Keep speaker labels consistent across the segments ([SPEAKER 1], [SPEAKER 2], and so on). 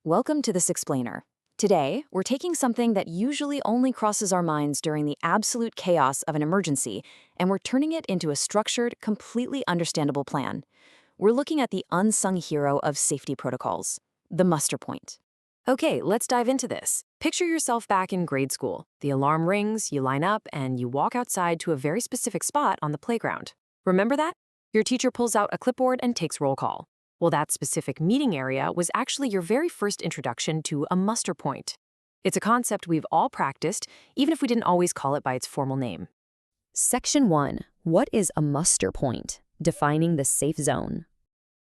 [SPEAKER 1] Welcome to this explainer. Today, we're taking something that usually only crosses our minds during the absolute chaos of an emergency, and we're turning it into a structured, completely understandable plan. We're looking at the unsung hero of safety protocols, the muster point. Okay, let's dive into this. Picture yourself back in grade school. The alarm rings, you line up, and you walk outside to a very specific spot on the playground. Remember that? Your teacher pulls out a clipboard and takes roll call. Well, that specific meeting area was actually your very first introduction to a muster point. It's a concept we've all practiced, even if we didn't always call it by its formal name.
[SPEAKER 2] Section 1. What is a muster point? Defining the safe zone.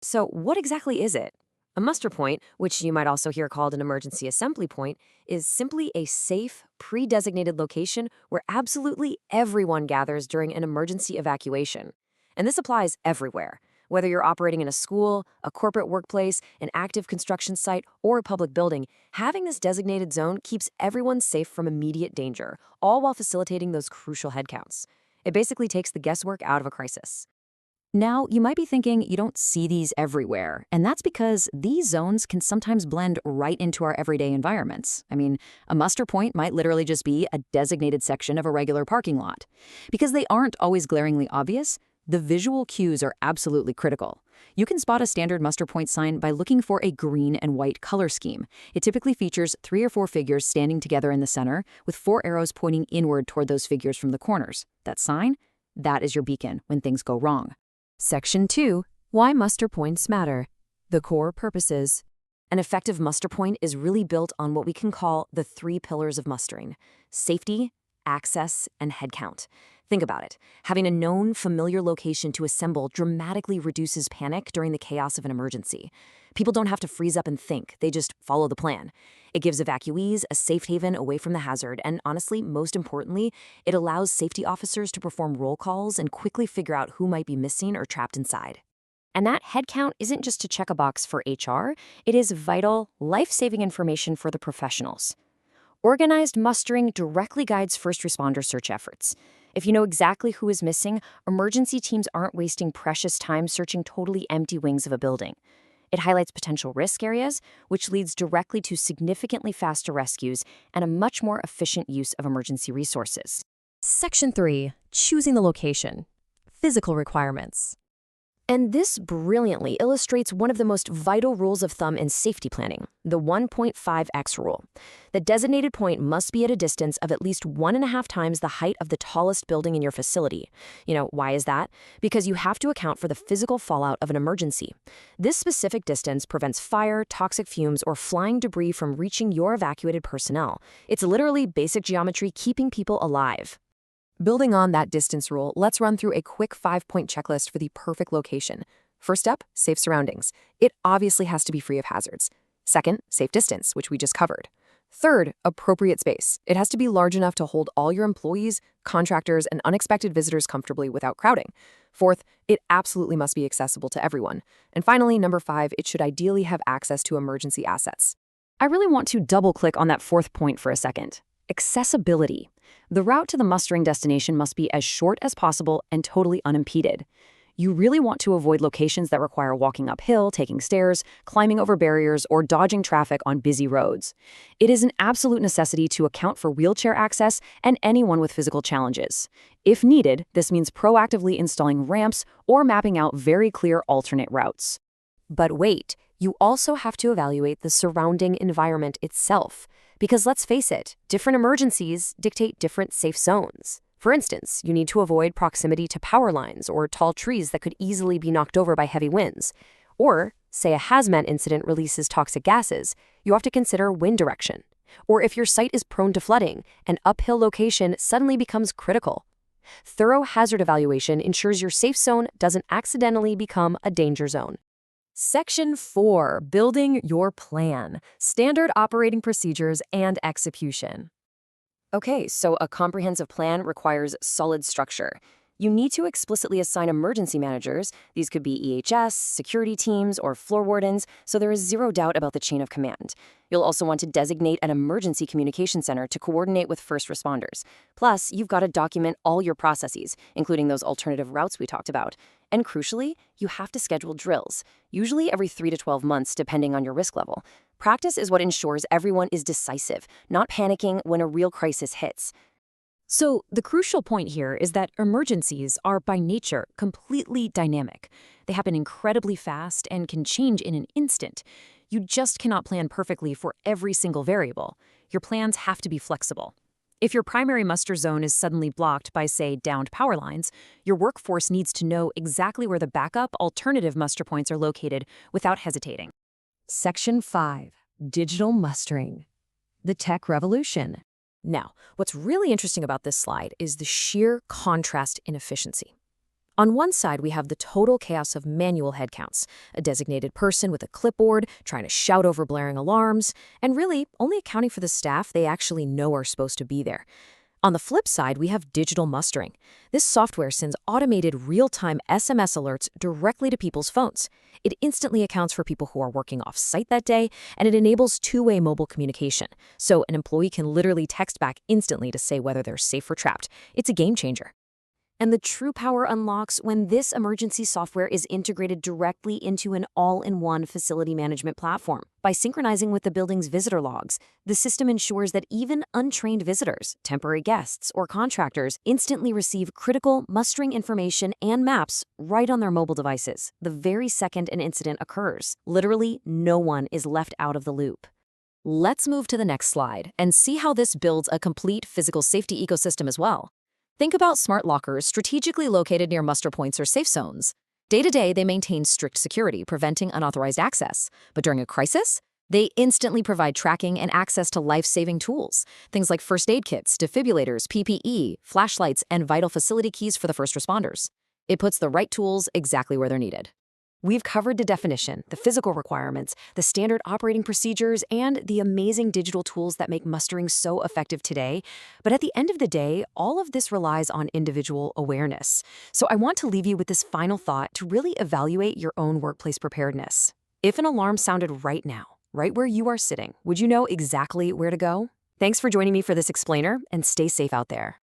[SPEAKER 1] So what exactly is it? A muster point, which you might also hear called an emergency assembly point, is simply a safe, pre-designated location where absolutely everyone gathers during an emergency evacuation. And this applies everywhere. Whether you're operating in a school, a corporate workplace, an active construction site, or a public building, having this designated zone keeps everyone safe from immediate danger, all while facilitating those crucial headcounts. It basically takes the guesswork out of a crisis.
[SPEAKER 2] Now, you might be thinking you don't see these everywhere, and that's because these zones can sometimes blend right into our everyday environments. A muster point might literally just be a designated section of a regular parking lot. Because they aren't always glaringly obvious, the visual cues are absolutely critical. You can spot a standard muster point sign by looking for a green and white color scheme. It typically features 3 or 4 figures standing together in the center, with 4 arrows pointing inward toward those figures from the corners. That sign? That is your beacon when things go wrong.
[SPEAKER 1] Section 2. Why muster points matter. The core purposes. An effective muster point is really built on what we can call the 3 pillars of mustering: safety, access, and headcount. Think about it. Having a known, familiar location to assemble dramatically reduces panic during the chaos of an emergency. People don't have to freeze up and think, they just follow the plan. It gives evacuees a safe haven away from the hazard, and honestly, most importantly, it allows safety officers to perform roll calls and quickly figure out who might be missing or trapped inside.
[SPEAKER 2] And that headcount isn't just to check a box for HR, it is vital, life-saving information for the professionals. Organized mustering directly guides first responder search efforts. If you know exactly who is missing, emergency teams aren't wasting precious time searching totally empty wings of a building. It highlights potential risk areas, which leads directly to significantly faster rescues and a much more efficient use of emergency resources. Section 3. Choosing the location. Physical requirements.
[SPEAKER 1] And this brilliantly illustrates one of the most vital rules of thumb in safety planning, the 1.5x rule. The designated point must be at a distance of at least 1.5 times the height of the tallest building in your facility. Why is that? Because you have to account for the physical fallout of an emergency. This specific distance prevents fire, toxic fumes, or flying debris from reaching your evacuated personnel. It's literally basic geometry keeping people alive. Building on that distance rule, let's run through a quick 5-point checklist for the perfect location. First up, safe surroundings. It obviously has to be free of hazards. Second, safe distance, which we just covered. Third, appropriate space. It has to be large enough to hold all your employees, contractors, and unexpected visitors comfortably without crowding. Fourth, it absolutely must be accessible to everyone. And finally, number 5, it should ideally have access to emergency assets. I really want to double-click on that 4th point for a second. Accessibility. The route to the mustering destination must be as short as possible and totally unimpeded. You really want to avoid locations that require walking uphill, taking stairs, climbing over barriers, or dodging traffic on busy roads. It is an absolute necessity to account for wheelchair access and anyone with physical challenges. If needed, this means proactively installing ramps or mapping out very clear alternate routes. But wait, you also have to evaluate the surrounding environment itself. Because let's face it, different emergencies dictate different safe zones. For instance, you need to avoid proximity to power lines or tall trees that could easily be knocked over by heavy winds. Or, say a hazmat incident releases toxic gases, you have to consider wind direction. Or if your site is prone to flooding, an uphill location suddenly becomes critical. Thorough hazard evaluation ensures your safe zone doesn't accidentally become a danger zone. Section 4. Building your plan. Standard operating procedures and execution. Okay, so a comprehensive plan requires solid structure. You need to explicitly assign emergency managers. These could be EHS, security teams, or floor wardens, so there is zero doubt about the chain of command. You'll also want to designate an emergency communication center to coordinate with first responders. Plus, you've got to document all your processes, including those alternative routes we talked about. And crucially, you have to schedule drills, usually every 3 to 12 months depending on your risk level. Practice is what ensures everyone is decisive, not panicking when a real crisis hits.
[SPEAKER 2] So, the crucial point here is that emergencies are by nature completely dynamic. They happen incredibly fast and can change in an instant. You just cannot plan perfectly for every single variable. Your plans have to be flexible. If your primary muster zone is suddenly blocked by, say, downed power lines, your workforce needs to know exactly where the backup alternative muster points are located without hesitating.
[SPEAKER 1] Section 5. Digital mustering. The tech revolution. Now, what's really interesting about this slide is the sheer contrast in efficiency. On one side, we have the total chaos of manual headcounts, a designated person with a clipboard trying to shout over blaring alarms, and really only accounting for the staff they actually know are supposed to be there. On the flip side, we have digital mustering. This software sends automated real-time SMS alerts directly to people's phones. It instantly accounts for people who are working off-site that day, and it enables two-way mobile communication. So an employee can literally text back instantly to say whether they're safe or trapped. It's a game changer. And the true power unlocks when this emergency software is integrated directly into an all-in-one facility management platform. By synchronizing with the building's visitor logs, the system ensures that even untrained visitors, temporary guests, or contractors instantly receive critical mustering information and maps right on their mobile devices, the very second an incident occurs. Literally, no one is left out of the loop. Let's move to the next slide and see how this builds a complete physical safety ecosystem as well. Think about smart lockers strategically located near muster points or safe zones. Day-to-day, they maintain strict security, preventing unauthorized access. But during a crisis, they instantly provide tracking and access to life-saving tools. Things like first aid kits, defibrillators, PPE, flashlights, and vital facility keys for the first responders. It puts the right tools exactly where they're needed. We've covered the definition, the physical requirements, the standard operating procedures, and the amazing digital tools that make mustering so effective today. But at the end of the day, all of this relies on individual awareness. So I want to leave you with this final thought to really evaluate your own workplace preparedness. If an alarm sounded right now, right where you are sitting, would you know exactly where to go? Thanks for joining me for this explainer, and stay safe out there.